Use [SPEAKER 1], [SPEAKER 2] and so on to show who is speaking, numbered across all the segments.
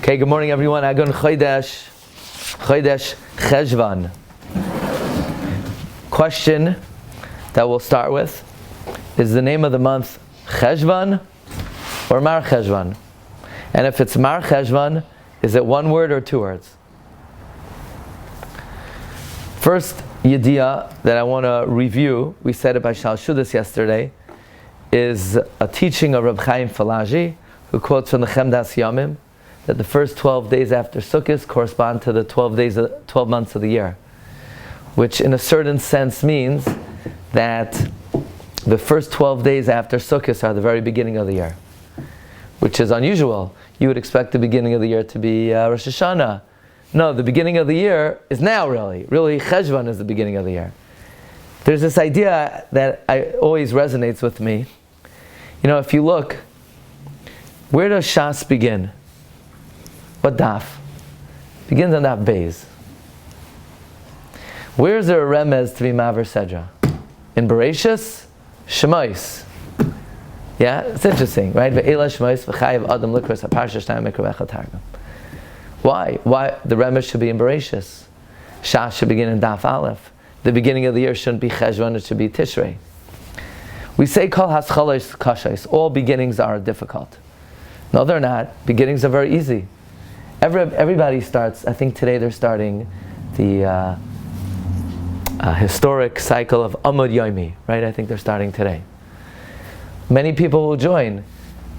[SPEAKER 1] Okay, good morning everyone. Agun Chodesh Cheshvan. Question that we'll start with is the name of the month Cheshvan or MARCHESHVAN? And if it's MARCHESHVAN, is it one word or two words? First yediyah that I want to review, we said it by Shalshudas yesterday, is a teaching of Reb Chaim Falaji, who quotes from the Chemdas Yamim, that the first 12 days after Sukkot correspond to the 12 months of the year, which in a certain sense means that the first 12 days after Sukkot are the very beginning of the year, which is unusual. You would expect the beginning of the year to be Rosh Hashanah. No, the beginning of the year is now really. Really, Cheshvan is the beginning of the year. There's this idea that always resonates with me. You know, if you look, where does Shas begin? What daf? Begins on daf Beis. Where is there a remez to be Maver Sedra? In Bereshis? Shemais. Yeah, it's interesting, right? Ve'ela Shemais v'chayev adam likros haparsha shnayim mikra v'echad targum. Why? Why the remez should be in Bereshis? Shas should begin in daf Aleph. The beginning of the year shouldn't be Cheshvan, it should be Tishrei. We say kol haschalosh kashais. All beginnings are difficult. No, they're not. Beginnings are very easy. Everybody starts, I think today they're starting the historic cycle of Amud Yomi, right? I think they're starting today. Many people will join.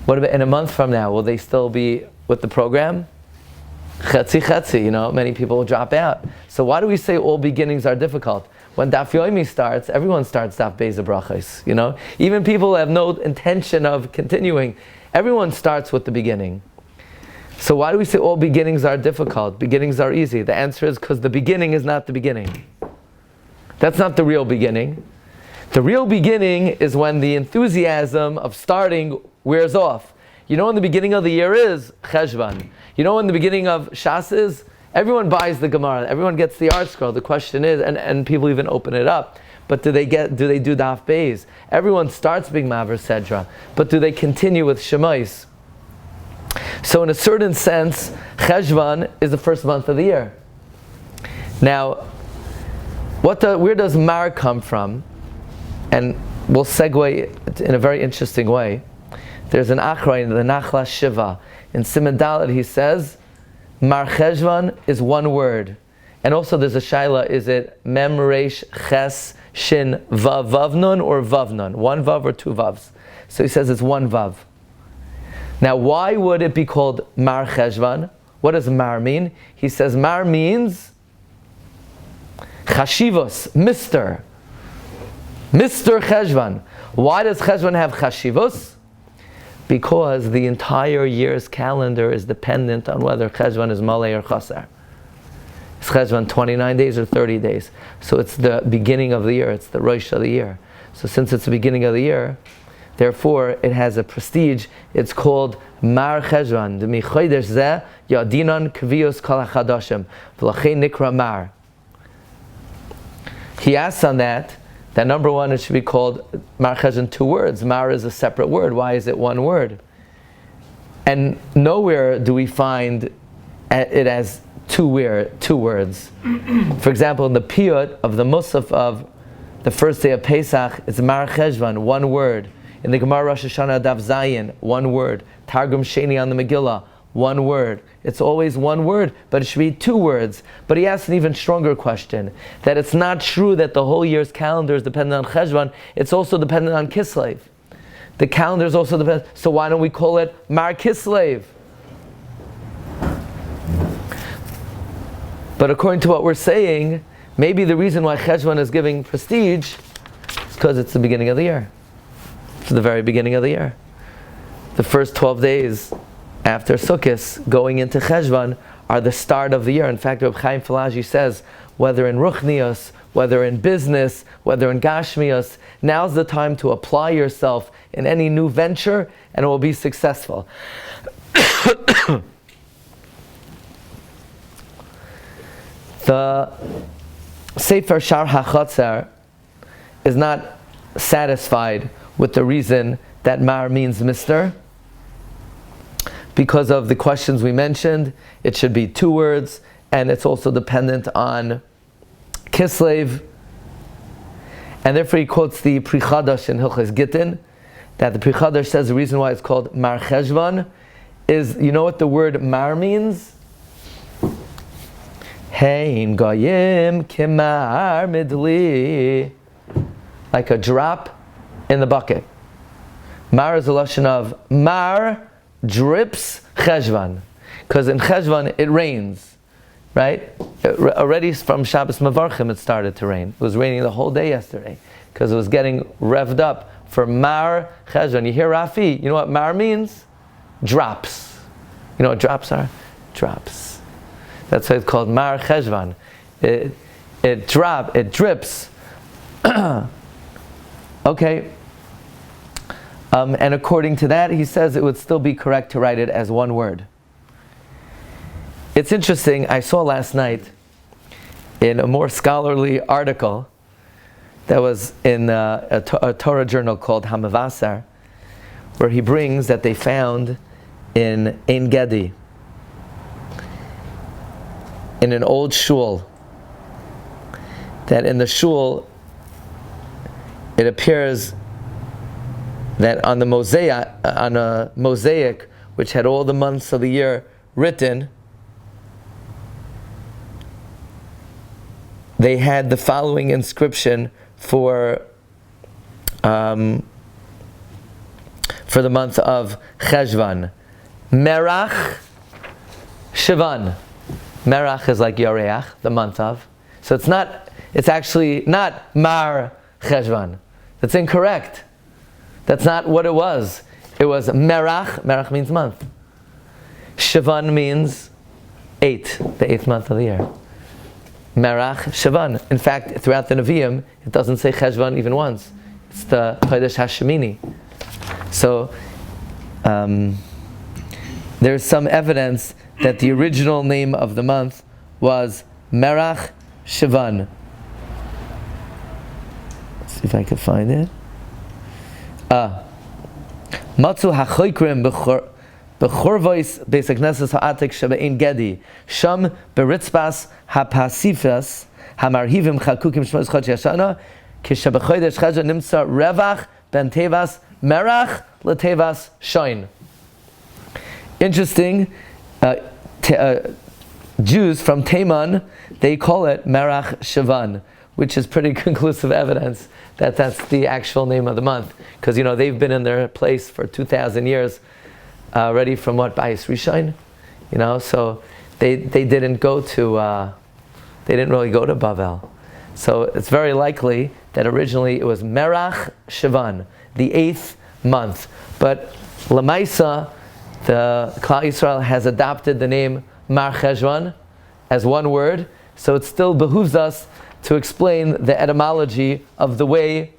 [SPEAKER 1] What about in a month from now? Will they still be with the program? Chetzi, you know, many people will drop out. So why do we say all beginnings are difficult? When Daf Yomi starts, everyone starts Daf Beis Brachos, you know? Even people who have no intention of continuing, everyone starts with the beginning. So why do we say all beginnings are difficult? Beginnings are easy. The answer is because the beginning is not the beginning. That's not the real beginning. The real beginning is when the enthusiasm of starting wears off. You know when the beginning of the year is? Cheshvan. You know when the beginning of Shas is? Everyone buys the Gemara. Everyone gets the art scroll. The question is, and people even open it up, but do they do Daf Beis? Everyone starts being Maver Sedra, but do they continue with Shemais? So in a certain sense, Cheshvan is the first month of the year. Now, where does Mar come from? And we'll segue in a very interesting way. There's an Achra in the Nachla Shiva. In Siman Dalet he says, MARCHESHVAN is one word. And also there's a Shaila, is it Mem Resh Ches Shin Vav Vav Nun or Vav Nun? One Vav or two Vavs? So he says it's one Vav. Now why would it be called MARCHESHVAN? What does Mar mean? He says Mar means Chashivos, Mr. Cheshvan. Why does Cheshvan have Chashivos? Because the entire year's calendar is dependent on whether Cheshvan is Malay or Chaser. Is Cheshvan 29 days or 30 days? So it's the beginning of the year, it's the Rosh of the year. So since it's the beginning of the year, therefore it has a prestige. It's called MARCHESHVAN. Demi chodesh zeh yadinan kvios kol hachadashim v'lachein nikra Mar. He asks on that number one, it should be called MARCHESHVAN, two words. Mar is a separate word. Why is it one word? And nowhere do we find it as two words. For example, in the piyut of the Musaf of the first day of Pesach, it's MARCHESHVAN, one word. In the Gemara Rosh Hashanah Daf Zayin, one word. Targum Sheni on the Megillah, one word. It's always one word, but it should be two words. But he asks an even stronger question, that it's not true that the whole year's calendar is dependent on Cheshvan, it's also dependent on Kislev. The calendar is also dependent, so why don't we call it Mar Kislev? But according to what we're saying, maybe the reason why Cheshvan is giving prestige is because it's the beginning of the year. It's the very beginning of the year. The first 12 days after Sukkot, going into Cheshvan, are the start of the year. In fact, Rabbi Chaim Falaji says, whether in Ruchnius, whether in business, whether in Gashmius, now's the time to apply yourself in any new venture, and it will be successful. The Sefer Shar HaChatzer is not satisfied with the reason that Mar means Mr., because of the questions we mentioned, it should be 2 words, and it's also dependent on Kislev. And therefore he quotes the Pri Chadash in Hilchos Gittin, that the Pri Chadash says the reason why it's called Marcheshvan is, you know what the word Mar means? Hein goyim kimar midli, like a drop in the bucket. Mar is a lashon of Mar drips Cheshvan, because in Cheshvan it rains, right? Already from Shabbos Mavarchim it started to rain. It was raining the whole day yesterday because it was getting revved up for Mar Cheshvan. You hear Rafi? You know what Mar means? Drops. You know what drops are? Drops. That's why it's called Mar Cheshvan. It drips. Okay. And according to that, he says it would still be correct to write it as 1 word. It's interesting, I saw last night in a more scholarly article that was in a Torah journal called Hamavasar, where he brings that they found in Ein Gedi, in an old shul, that in the shul it appears that on a mosaic which had all the months of the year written, they had the following inscription for the month of Cheshvan: Merach Shivan. Merach is like Yoreach, the month of. So it's actually not Mar Cheshvan. That's incorrect. That's not what it was. It was Merach. Merach means month. Shivan means 8, the 8th month of the year. Merach Shivan. In fact, throughout the Nevi'im, it doesn't say Cheshvan even once. It's the Chodesh Hashemini. So there's some evidence that the original name of the month was Merach Shivan. Let's see if I can find it. Matzu hachoykrim b'chorvois beis hakneses ha'atik shebe'ein gedi sham beritzbas ha'pasifas ha'marhivim chakukim shmos chodsh yashana kishabechodesh cheshvan nimtza revach ben tevas merach letevas shoin. Interesting. Jews from Teman, they call it Merach Shivan, which is pretty conclusive evidence that that's the actual name of the month. Because, they've been in their place for 2,000 years, already from what, Bayis Rishon? So they didn't go to, they didn't really go to Bavel. So it's very likely that originally it was Merach Shivan, the 8th month. But Lamaisa, the Klal Yisrael has adopted the name Marcheshvan as 1 word, so it still behooves us to explain the etymology of the way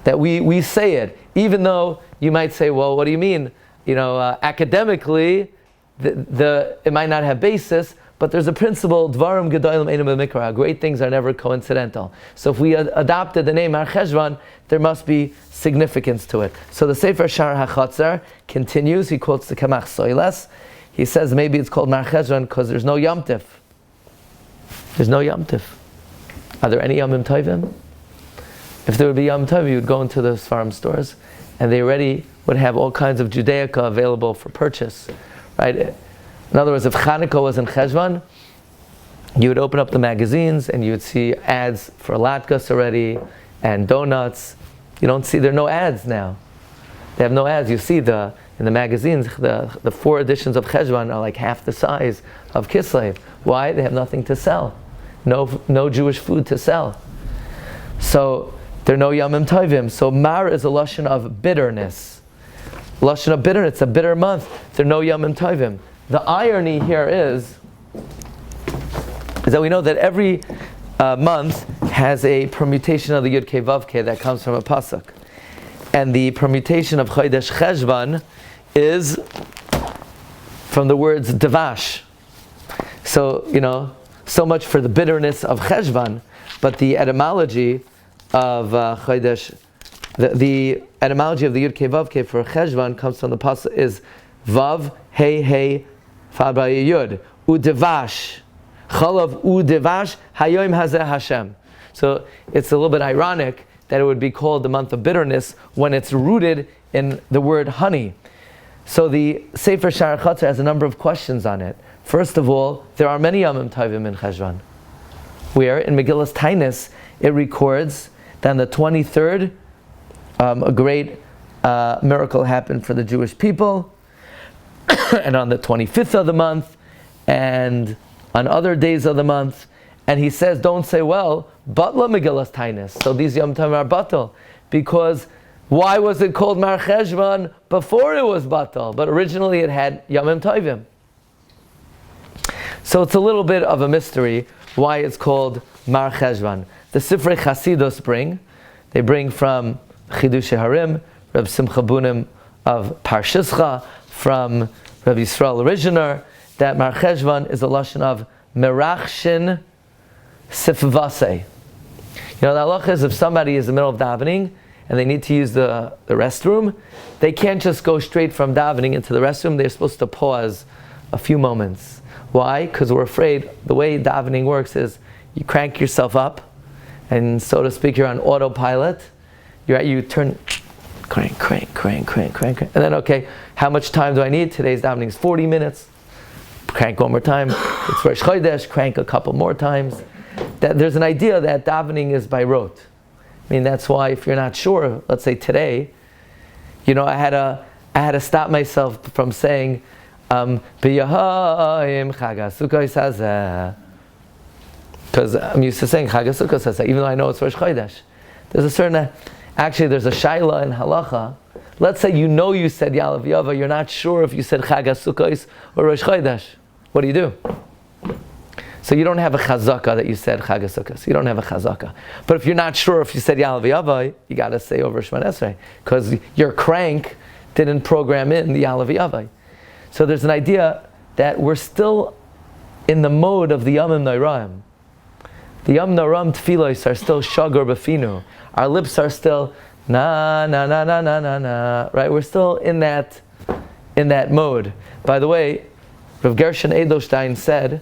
[SPEAKER 1] that we say it. Even though you might say, well, what do you mean? Academically, it might not have basis, but there's a principle, Dvarim Gedolim Einam B'Mikra, great things are never coincidental. So if we adopted the name Marcheshvan, there must be significance to it. So the Sefer Shar HaChatzar continues, he quotes the Kamach Soiles. He says maybe it's called Marcheshvan because there's no Yom Tif. There's no Yom Tif. Are there any Yomim Tovim? If there would be Yom Tov, you would go into the Sfarim stores, and they already would have all kinds of Judaica available for purchase, right? In other words, if Chanukah was in Cheshvan, you would open up the magazines and you would see ads for latkes already and donuts. You don't see, there are no ads now. They have no ads. You see in the magazines, the 4 editions of Cheshvan are like half the size of Kislev. Why? They have nothing to sell. No Jewish food to sell. So there are no Yomim Tovim. So Mar is a lashon of bitterness. Lashon of bitterness, it's a bitter month. There are no Yomim Tovim. The irony here is that we know that every month has a permutation of the Yud Kei Vav Kei that comes from a pasuk. And the permutation of Chodesh Cheshvan is from the words Devash. So, so much for the bitterness of Cheshvan, but the etymology of Chodesh, the etymology of the Yud Kei Vav Kei for Cheshvan comes from the pasuk is Vav hey, hey, Fabai Yud. Udevash. Chalav udevash hayom hazeh Hashem. So it's a little bit ironic that it would be called the month of bitterness when it's rooted in the word honey. So the Sefer Sha'ar Chatzar has a number of questions on it. First of all, there are many Yomim Tovim in Cheshvan. Where in Megillas Tainis it records that on the 23rd, a great miracle happened for the Jewish people, and on the 25th of the month, and on other days of the month. And he says, don't say, well, Batla Megillas Tainis. So these Yom Tovim are Batal. Because why was it called Marcheshvan before it was Batal? But originally it had Yomim Tovim. So it's a little bit of a mystery why it's called Marcheshvan. The Sifrei Chasidus they bring from Chidushei Harim, Reb Simcha Bunim of Parshischa, from Reb Yisrael Originer, that Marcheshvan is a lashon of Merachshin Sifvasei. The halacha is if somebody is in the middle of davening and they need to use the restroom, they can't just go straight from davening into the restroom. They're supposed to pause a few moments. Why? Because we're afraid the way davening works is you crank yourself up, and so to speak, you're on autopilot. You turn, crank, and then okay, how much time do I need? Today's davening is 40 minutes. Crank one more time. It's Rosh Chodesh. Crank a couple more times. That there's an idea that davening is by rote. I mean, that's why if you're not sure, let's say today, I had to stop myself from saying B'Yahayim Chag HaSukkos Hazeh, because I'm used to saying Chag HaSukkos Hazeh, even though I know it's Rosh Chodesh. There's a shaila in halacha. Let's say you said Ya'alav Yava, you're not sure if you said Chag HaSukkos or Rosh Chodesh. What do? So you don't have a chazaka that you said Chag HaSukkos. You don't have a chazaka. But if you're not sure if you said Ya'alav Yava, you got to say over Shemon Esrei, because your crank didn't program in the Ya'alav Yava. So there's an idea that we're still in the mode of the Yomim Noraim. The Yom Noram Tfilos are still Shagar Befinu. Our lips are still na na na na na na na. Right? We're still in that mode. By the way, Rav Gershon Edelstein said,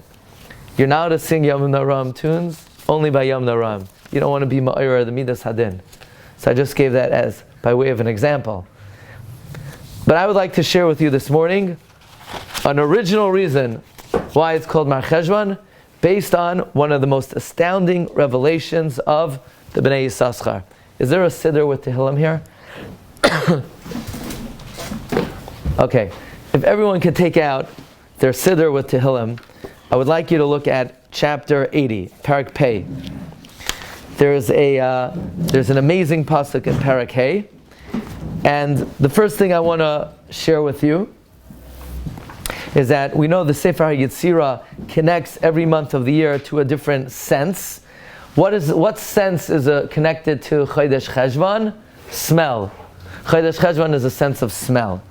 [SPEAKER 1] you're now to sing Yom Noram tunes only by Yom Noram. You don't want to be Ma'ir the Midas Hadin. So I just gave that as by way of an example. But I would like to share with you this morning an original reason why it's called Marcheshvan, based on one of the most astounding revelations of the Bnei Yissaschar. Is there a siddur with Tehillim here? Okay, if everyone could take out their siddur with Tehillim, I would like you to look at chapter 80, Parak Pei. There's an amazing pasuk in Parak Hey, and the first thing I want to share with you is that we know the Sefer HaYetzirah connects every month of the year to a different sense. What sense is connected to Chodesh Cheshvan? Smell. Chodesh Cheshvan is a sense of smell.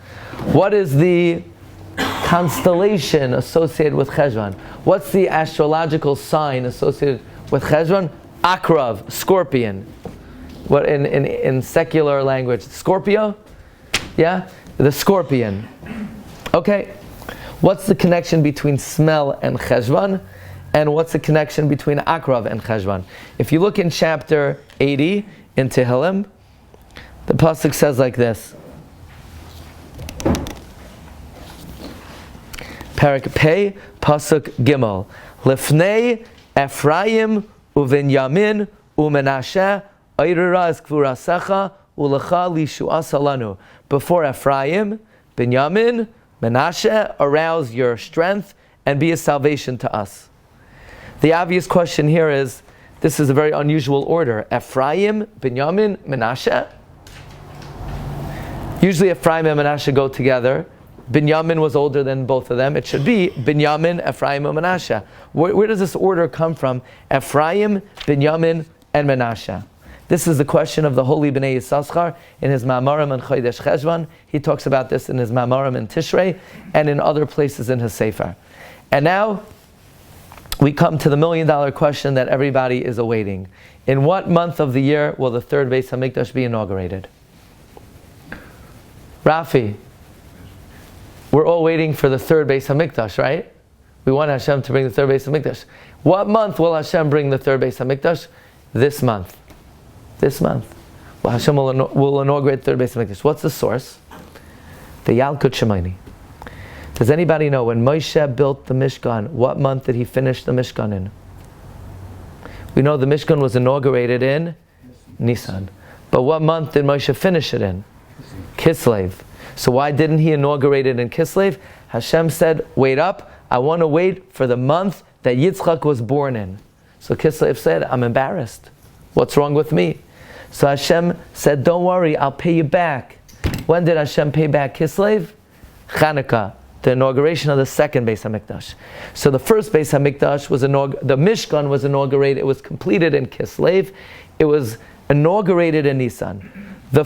[SPEAKER 1] What is the constellation associated with Cheshvan? What's the astrological sign associated with Cheshvan? Akrav, scorpion. What in secular language? Scorpio? Yeah? The scorpion. Okay. What's the connection between smell and Cheshvan? And what's the connection between Akrav and Cheshvan? If you look in chapter 80 in Tehillim, the pasuk says like this. Parak Pei, pasuk Gimel. Lefnei Ephraim uVinyamin uMenashe Oirira es Kvurasecha uLecha lishu'asa lanu. Before Ephraim, Binyamin, Menashe, arouse your strength and be a salvation to us. The obvious question here is, this is a very unusual order. Ephraim, Binyamin, Menashe. Usually Ephraim and Menashe go together. Binyamin was older than both of them. It should be Binyamin, Ephraim, and Menashe. Where does this order come from? Ephraim, Binyamin, and Menashe. This is the question of the holy Bnei Yissaschar in his Ma'amarim and Chodesh Cheshvan. He talks about this in his Ma'amarim and Tishrei and in other places in his Sefer. And now we come to the $1 million question that everybody is awaiting. In what month of the year will the third Beis HaMikdash be inaugurated? Rafi, we're all waiting for the third Beis HaMikdash, right? We want Hashem to bring the third Beis HaMikdash. What month will Hashem bring the third Beis HaMikdash? This month. This month. Well, Hashem will inaugurate the third Beis HaMikdash. What's the source? The Yalkut Shemaini. Does anybody know when Moshe built the Mishkan, what month did he finish the Mishkan in? We know the Mishkan was inaugurated in Nisan. But what month did Moshe finish it in? Kislev. So why didn't he inaugurate it in Kislev? Hashem said, wait up, I want to wait for the month that Yitzchak was born in. So Kislev said, I'm embarrassed. What's wrong with me? So Hashem said, don't worry, I'll pay you back. When did Hashem pay back Kislev? Chanukah, the inauguration of the second Beis HaMikdash. So the first Beis HaMikdash was the Mishkan was inaugurated, it was completed in Kislev. It was inaugurated in Nisan. The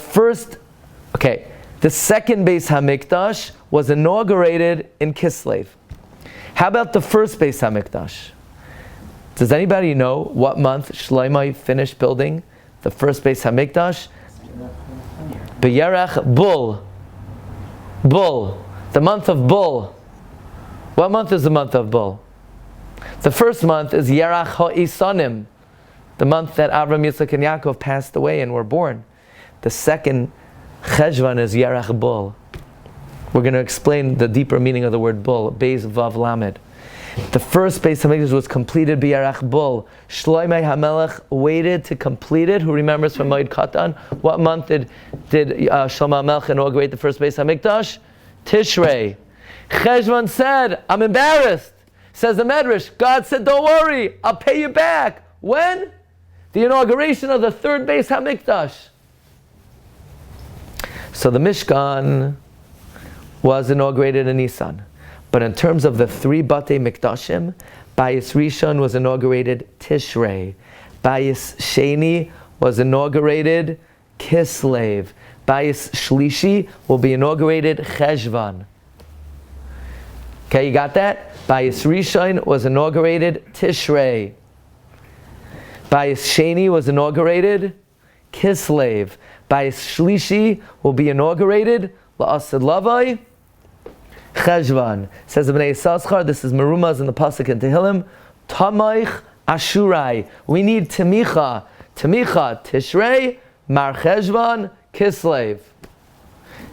[SPEAKER 1] second Beis HaMikdash was inaugurated in Kislev. How about the first Beis HaMikdash? Does anybody know what month Shlomo finished building the first Beis HaMikdash? B'Yerach Bul. Bul. The month of Bul. What month is the month of Bul? The first month is Yerach HaIsanim, the month that Avram, Yitzchak, and Yaakov passed away and were born. The second Cheshvan is Yerach Bul. We're going to explain the deeper meaning of the word Bul, Beis Vav Lamed. The first Beis HaMikdash was completed B'Yerach Bul. Shlomo HaMelech waited to complete it. Who remembers from Moed Katan? What month did Shlomo HaMelech inaugurate the first Beis HaMikdash? Tishrei. Cheshvan said, I'm embarrassed. Says the Medrash, God said, don't worry, I'll pay you back. When? The inauguration of the third Beis HaMikdash. So the Mishkan was inaugurated in Nisan. But in terms of the three Batei Mikdashim, Bayis Rishon was inaugurated Tishrei. Bayis Sheni was inaugurated Kislev. Bayis Shlishi will be inaugurated Cheshvan. Okay, you got that? Bayis Rishon was inaugurated Tishrei. Bayis Sheni was inaugurated Kislev. Bayis Shlishi will be inaugurated La'asid Lavai Cheshvan. Says the Bnei Yissaschar, this is Merumaz in the Pasuk in Tehillim, Tamaich Ashurai. We need Temicha. Temicha, Tishrei, Marcheshvan, Kislev.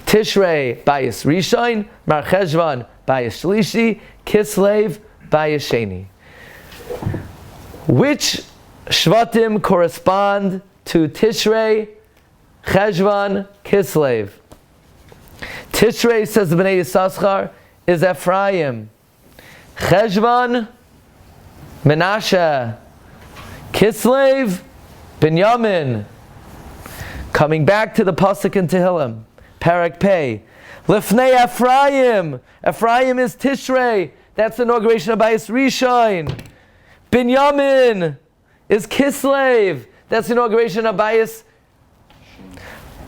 [SPEAKER 1] Tishrei, Bayis Rishon, Marcheshvan, Bayis Shlishi, Kislev, Bayis Sheni. Which Shvatim correspond to Tishrei, Cheshvan, Kislev? Tishrei, says the Bnei Yissaschar, is Ephraim. Cheshvan, Menashe. Kislev, Binyamin. Coming back to the Pasuk in Tehillim, Parak Pei. Lifnei Ephraim. Ephraim is Tishrei. That's the inauguration of Bayis Rishon. Binyamin is Kislev. That's the inauguration of Bayis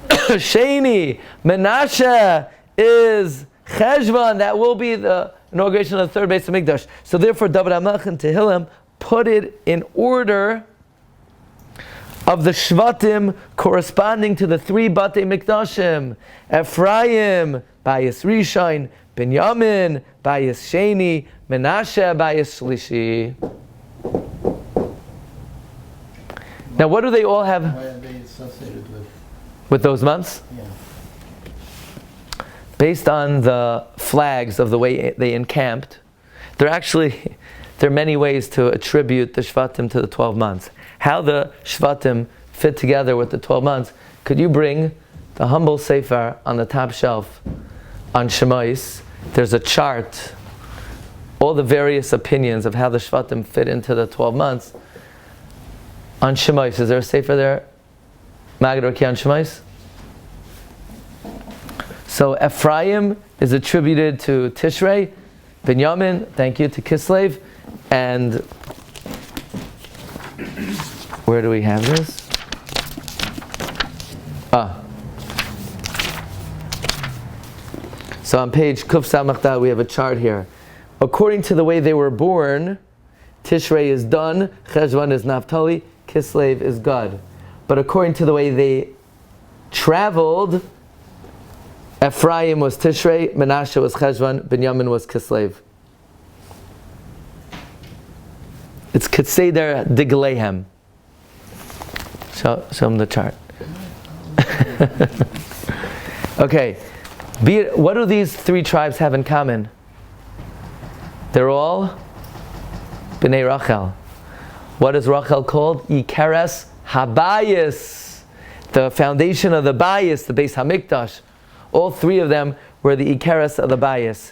[SPEAKER 1] Sheni. Menashe is Cheshvan. That will be the inauguration of the third Beis HaMikdash. So therefore, David HaMelech and Tehillim put it in order of the Shvatim corresponding to the three Batei Mikdashim. Ephraim, Bayis Rishon, Binyamin, Bayis Sheni, Menashe, Bayis Shlishi. Now what do they all have?
[SPEAKER 2] Why are they associated
[SPEAKER 1] with those months?
[SPEAKER 2] Yeah.
[SPEAKER 1] Based on the flags of the way they encamped, there are many ways to attribute the Shvatim to the 12 months. How the Shvatim fit together with the 12 months. Could you bring the humble Sefer on the top shelf on Shemais? There's a chart, all the various opinions of how the Shvatim fit into the 12 months. On Shemais, is there a Sefer there? Magid or Ki on Shemais? So Ephraim is attributed to Tishrei, Binyamin, thank you, to Kislev, and where do we have this? So on page Kuf Samachta we have a chart here. According to the way they were born, Tishrei is Dan, Cheshvan is Naphtali, Kislev is Gad. But according to the way they traveled, Ephraim was Tishrei, Menashe was Cheshvan, Binyamin was Kislev. It's Ketseder Digleihem. Show him the chart. Okay, what do these three tribes have in common? They're all Bnei Rachel. What is Rachel called? Ikeres Habayis, the foundation of the Bayis, the Beis Hamikdash. All three of them were the Ikeres of the Bayis.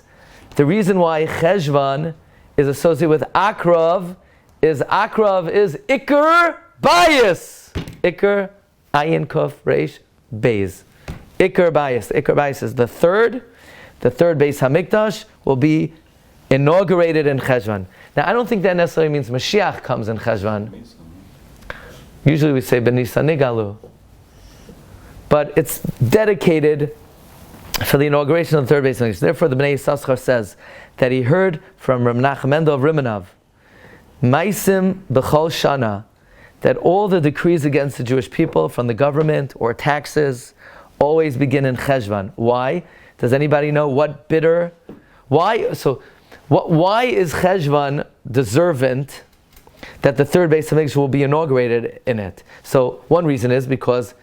[SPEAKER 1] The reason why Cheshvan is associated with Akrav is Iker Bayis. Iker Ayin Kuf Reish Beis. Iker Bayis. Iker Bayis is the third Beis Hamikdash will be inaugurated in Cheshvan. Now I don't think that necessarily means Mashiach comes in Cheshvan. Usually we say B'Nisan Nigalu. But it's dedicated for the inauguration of the third Beis Hamikdash. Therefore the Bnei Yissaschar says that he heard from Reb Nachum Mendel of Rimanov, Maisim B'chol Shana, that all the decrees against the Jewish people from the government or taxes always begin in Cheshvan. Why? Does anybody know what bitter? Why? So, why is Cheshvan deservant that the third Beis Hamikdash will be inaugurated in it? So, one reason is because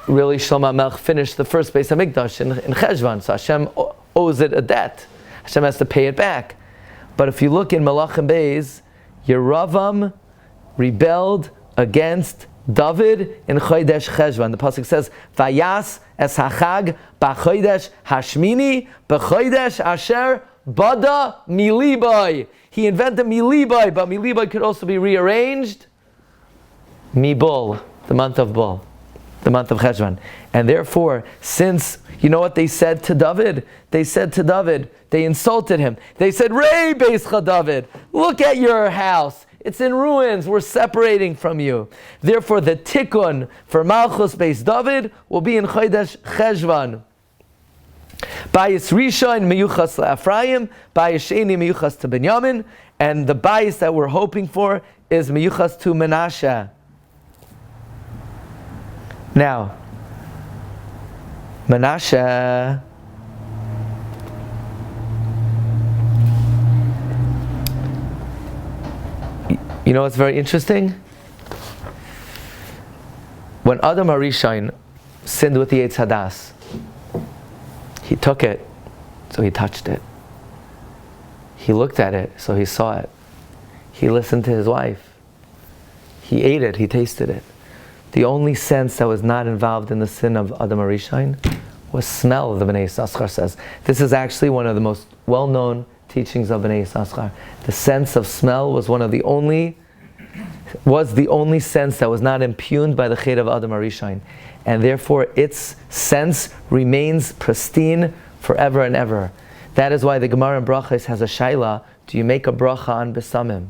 [SPEAKER 1] really Shlomo HaMelech finished the first Beis Hamikdash in Cheshvan, so Hashem owes it a debt. Hashem has to pay it back. But if you look in Malachim Beis, Yeravam rebelled against David in Chodesh Cheshvan. The pasuk says, "Vayas es hachag b'chodesh hashmini b'chodesh asher bada milibai." He invented milibai, but milibai could also be rearranged. Mibul, the month of Bul, the month of Cheshvan, and therefore, since you know what they said to David, they insulted him. They said, "Rei Beischa David, look at your house. It's in ruins. We're separating from you." Therefore, the tikkun for Malchus Beis David will be in Chodesh Cheshvan. Bayis Rishon meyuchas leEphraim, Bayis Sheni meyuchas to Binyamin, and the bayis that we're hoping for is meyuchas to Menashe. Now, Menashe. You know what's very interesting? When Adam HaRishon sinned with the Eitz Hadas, he took it, so he touched it. He looked at it, so he saw it. He listened to his wife. He ate it, he tasted it. The only sense that was not involved in the sin of Adam HaRishon was smell, the Bnei Yissaschar says. This is actually one of the most well-known teachings of Bnei Yissaschar. The sense of smell was the only sense that was not impugned by the Chet of Adam HaRishon, and therefore its sense remains pristine forever and ever. That is why the Gemara in Brachos has a shaila: do you make a bracha on besamim?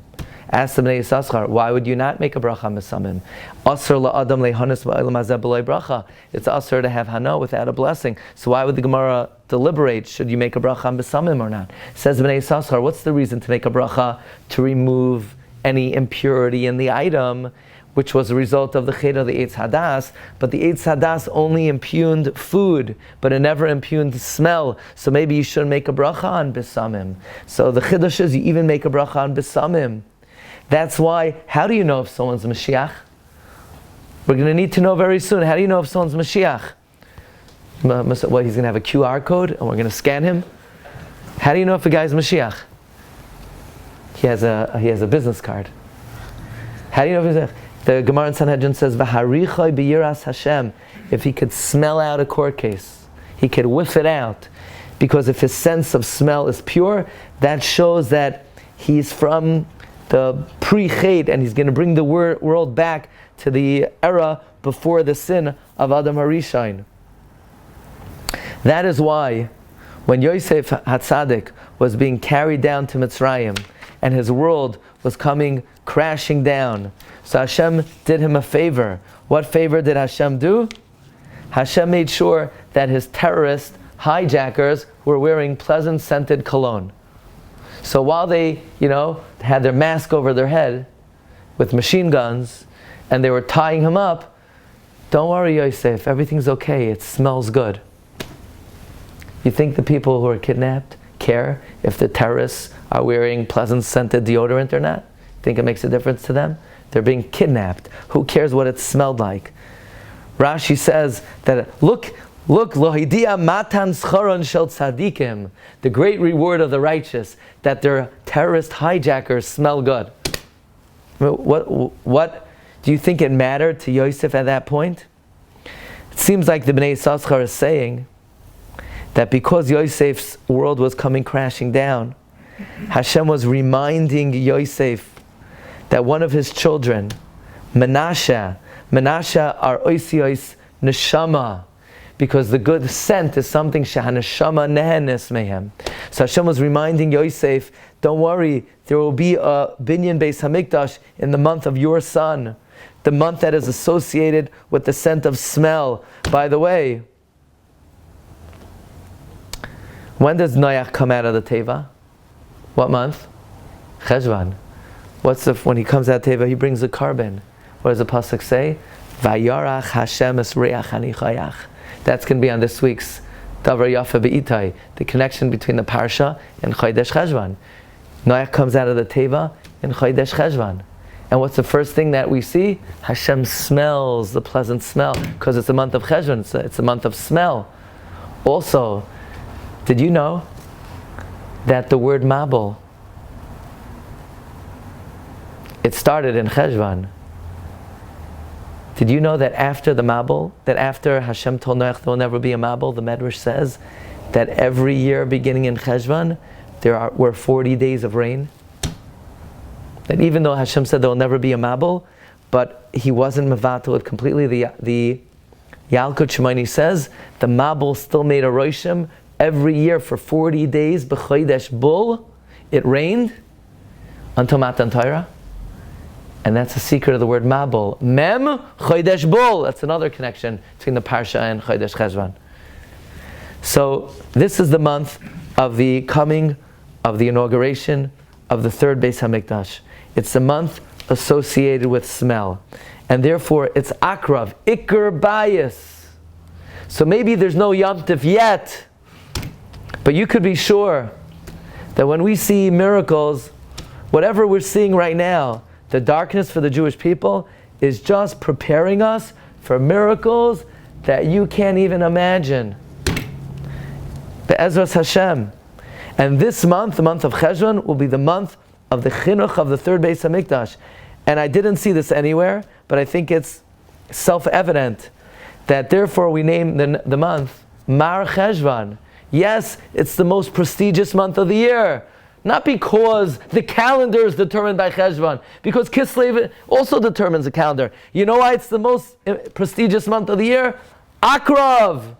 [SPEAKER 1] Ask the Bnei Yissaschar, why would you not make a bracha on besamim? Asr la'adam le'hanas ba'olam hazeh b'lei bracha. It's asr to have hana without a blessing. So why would the Gemara deliberate, should you make a bracha on besamim or not? Says the Bnei Yissaschar, what's the reason to make a bracha? To remove any impurity in the item, which was a result of the chet of the Eitz Hadas, but the Eitz Hadas only impugned food, but it never impugned smell. So maybe you shouldn't make a bracha on besamim. So the chiddush is you even make a bracha on besamim. That's why, how do you know if someone's Mashiach? We're going to need to know very soon. How do you know if someone's Mashiach? Well, he's going to have a QR code and we're going to scan him. How do you know if a guy's Mashiach? He has a business card. How do you know if he's the Gemara in Sanhedrin says, "V'harichai b'yiras Hashem." If he could smell out a court case, he could whiff it out, because if his sense of smell is pure, that shows that he's from the pre-chet, and he's going to bring the world back to the era before the sin of Adam HaRishon. That is why, when Yosef HaTzadik was being carried down to Mitzrayim, and his world was coming crashing down, so Hashem did him a favor. What favor did Hashem do? Hashem made sure that his terrorist hijackers were wearing pleasant scented cologne. So while they, had their mask over their head with machine guns, and they were tying him up, don't worry, Yosef, everything's okay, it smells good. You think the people who are kidnapped care if the terrorists are wearing pleasant scented deodorant or not? Think it makes a difference to them? They're being kidnapped. Who cares what it smelled like? Rashi says that, look, lohidia matan scharon shel tzadikim, the great reward of the righteous, that their terrorist hijackers smell good. What do you think it mattered to Yosef at that point? It seems like the Bnei Yissaschar is saying that because Yosef's world was coming crashing down, Hashem was reminding Yosef that one of his children, Menashe are oisios neshama, because the good scent is something shehaneshama nehenes mehem. So Hashem was reminding Yosef, don't worry, there will be a binyan beis hamikdash in the month of your son, the month that is associated with the scent of smell. By the way, when does Noach come out of the teva? What month? Cheshvan. When he comes out of teva, he brings a carbon. What does the pasuk say? Vayarach Hashem es reach hanichayach. That's going to be on this week's Davar Yafa Be'itai, the connection between the Parsha and Chodesh Cheshvan. Noach comes out of the teva in Chodesh Cheshvan. And what's the first thing that we see? Hashem smells the pleasant smell, because it's the month of Cheshvan, it's the month of smell. Also, did you know that the word Mabul, it started in Cheshvan? Did you know that after the Mabul, that after Hashem told Noach there will never be a Mabul, the Medrash says that every year beginning in Cheshvan, were 40 days of rain? That even though Hashem said there will never be a Mabul, but he wasn't mevatel it completely. The Yalkut Shimoni says the Mabul still made a roshim. Every year for 40 days, b'chodesh bul, it rained until Matan Torah. And that's the secret of the word Mabul. Mem chodesh bul. That's another connection between the Parsha and Chodesh Cheshvan. So this is the month of the coming of the inauguration of the third Beis Hamikdash. It's a month associated with smell. And therefore it's Akrav, Iker Bayis. So maybe there's no Yom Tov yet, but you could be sure that when we see miracles, whatever we're seeing right now, the darkness for the Jewish people is just preparing us for miracles that you can't even imagine. Be'ezras Hashem. And this month, the month of Cheshvan, will be the month of the chinuch of the third Beis Hamikdash. And I didn't see this anywhere, but I think it's self-evident that therefore we name the month MARCHESHVAN. Yes, it's the most prestigious month of the year. Not because the calendar is determined by Cheshvan, because Kislev also determines the calendar. You know why it's the most prestigious month of the year? Akrav,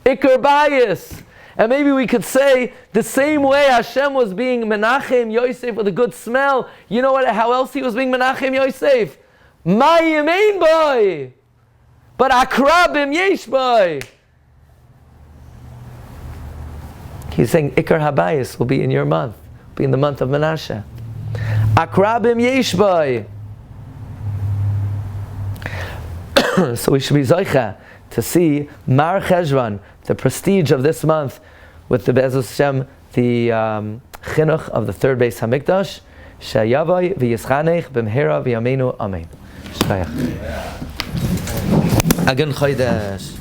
[SPEAKER 1] Iker Bayis. And maybe we could say the same way Hashem was being Menachem Yosef with a good smell. You know what? How else he was being Menachem Yosef? Mayim ein boy, but Akrabim yesh boy. He's saying Ikar Habayis will be in your month, be in the month of Menashe. Akrabim yesh boy. So we should be zoicha to see MARCHESHVAN, the prestige of this month, with the Be'ezus Hashem, the chinuch of the third Beis Hamikdash. Sheyavai v'yischanech b'mhera v'yameinu amen. Shkayach. Agen Chodesh.